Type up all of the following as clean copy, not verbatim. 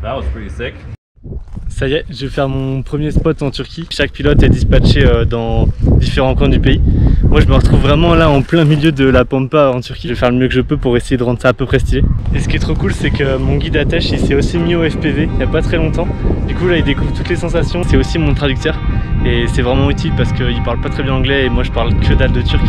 That was pretty sick. Ça y est, je vais faire mon premier spot en Turquie. Chaque pilote est dispatché dans différents coins du pays. Moi je me retrouve vraiment là en plein milieu de la Pampa en Turquie. Je vais faire le mieux que je peux pour essayer de rendre ça à peu près stylé. Et ce qui est trop cool, c'est que mon guide Atesh il s'est aussi mis au FPV il n'y a pas très longtemps. Du coup là il découvre toutes les sensations. C'est aussi mon traducteur et c'est vraiment utile parce qu'il parle pas très bien anglais et moi je parle que dalle de turc.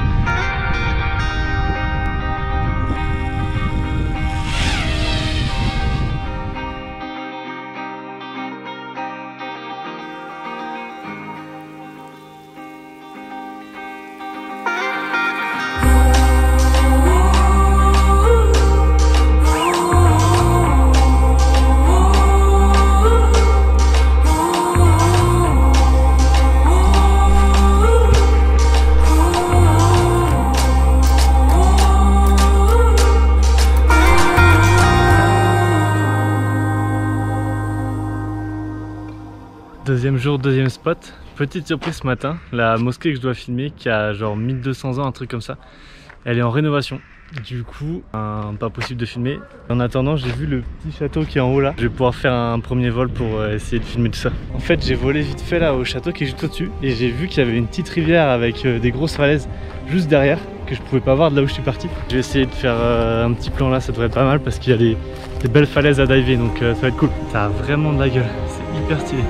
Deuxième jour, deuxième spot. Petite surprise ce matin, la mosquée que je dois filmer qui a genre 1200 ans, un truc comme ça, elle est en rénovation. Du coup, pas possible de filmer. En attendant, j'ai vu le petit château qui est en haut là. Je vais pouvoir faire un premier vol pour essayer de filmer tout ça. En fait, j'ai volé vite fait là au château qui est juste au-dessus et j'ai vu qu'il y avait une petite rivière avec des grosses falaises juste derrière que je pouvais pas voir de là où je suis parti. Je vais essayer de faire un petit plan là, ça devrait être pas mal parce qu'il y a des belles falaises à diver, donc ça va être cool. Ça a vraiment de la gueule, c'est hyper stylé.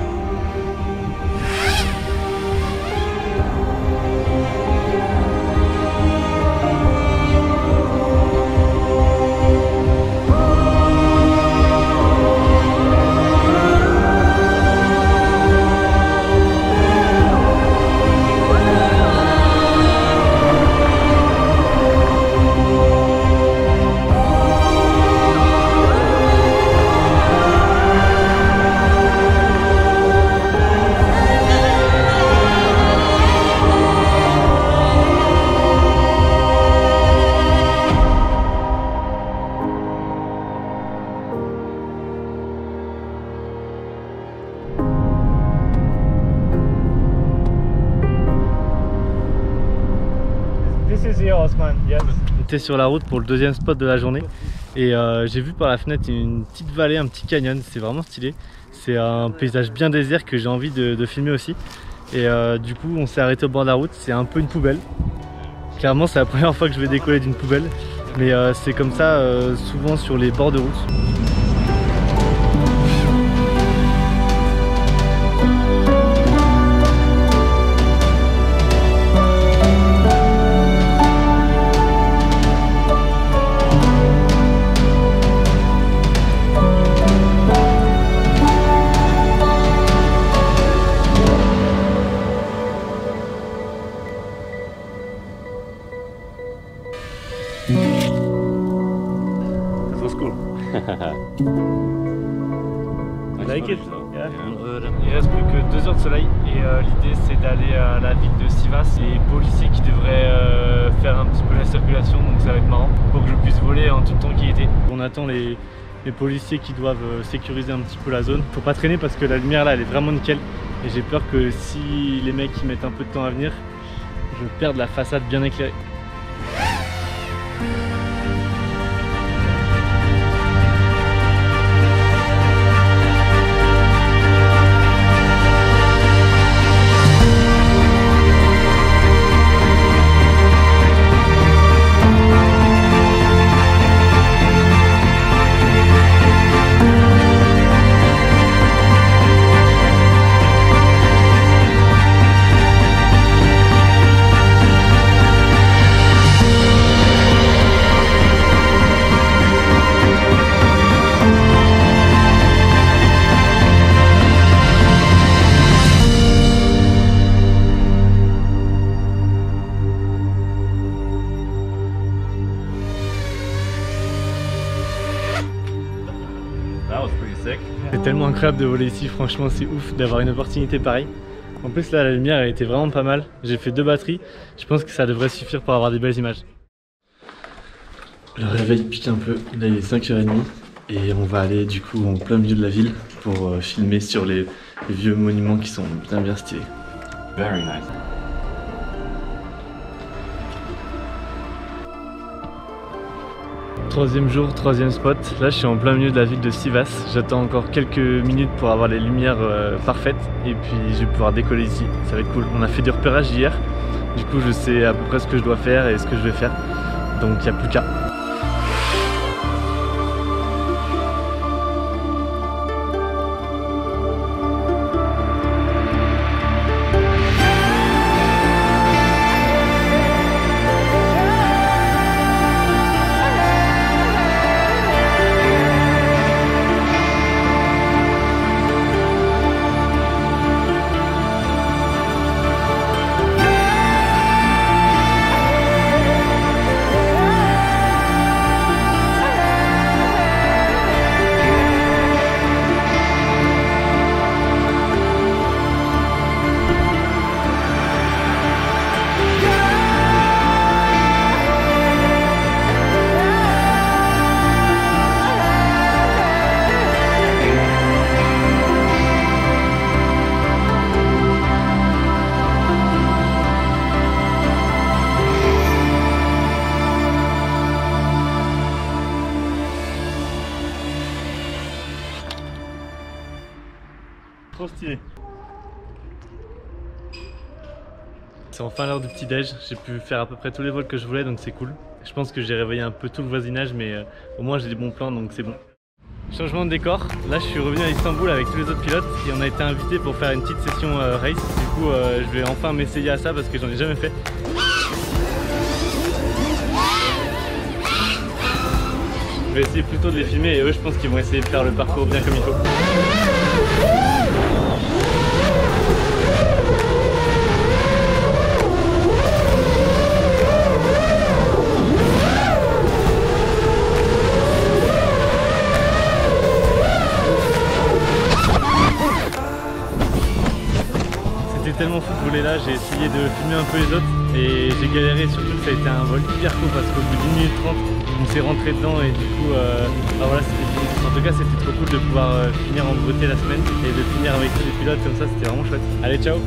J'étais sur la route pour le deuxième spot de la journée et j'ai vu par la fenêtre une petite vallée, un petit canyon, c'est vraiment stylé. C'est un paysage bien désert que j'ai envie de filmer aussi. Et du coup on s'est arrêté au bord de la route, c'est un peu une poubelle. Clairement c'est la première fois que je vais décoller d'une poubelle, mais c'est comme ça souvent sur les bords de route. Like it. Yeah. Il reste plus que 2 heures de soleil et l'idée c'est d'aller à la ville de Sivas. Les policiers qui devraient faire un petit peu la circulation, donc ça va être marrant pour que je puisse voler en tout tranquillité. On attend les policiers qui doivent sécuriser un petit peu la zone. Faut pas traîner parce que la lumière là elle est vraiment nickel et j'ai peur que si les mecs ils mettent un peu de temps à venir, je perde la façade bien éclairée. C'est tellement incroyable de voler ici, franchement c'est ouf d'avoir une opportunité pareille. En plus là la lumière elle était vraiment pas mal, j'ai fait 2 batteries, je pense que ça devrait suffire pour avoir des belles images. Le réveil pique un peu, là il est 5h30 et on va aller du coup en plein milieu de la ville pour filmer sur les vieux monuments qui sont bien stylés. Very nice. Troisième jour, troisième spot. Là je suis en plein milieu de la ville de Sivas. J'attends encore quelques minutes pour avoir les lumières parfaites et puis je vais pouvoir décoller ici. Ça va être cool. On a fait du repérage hier. Du coup je sais à peu près ce que je dois faire et ce que je vais faire. Donc il n'y a plus qu'à. Trop stylé. C'est enfin l'heure du petit déj, j'ai pu faire à peu près tous les vols que je voulais donc c'est cool. Je pense que j'ai réveillé un peu tout le voisinage mais au moins j'ai des bons plans donc c'est bon. Changement de décor, là je suis revenu à Istanbul avec tous les autres pilotes et on a été invités pour faire une petite session race. Du coup je vais enfin m'essayer à ça parce que j'en ai jamais fait. Je vais essayer plutôt de les filmer et eux je pense qu'ils vont essayer de faire le parcours bien comme il faut. C'était tellement fou de voler là, j'ai essayé de filmer un peu les autres et j'ai galéré, surtout que ça a été un vol hyper court parce qu'au bout d'1 minute 30 on s'est rentré dedans et du coup voilà, en tout cas c'était trop cool de pouvoir finir en beauté la semaine et de finir avec tous les pilotes comme ça, c'était vraiment chouette. Allez, ciao!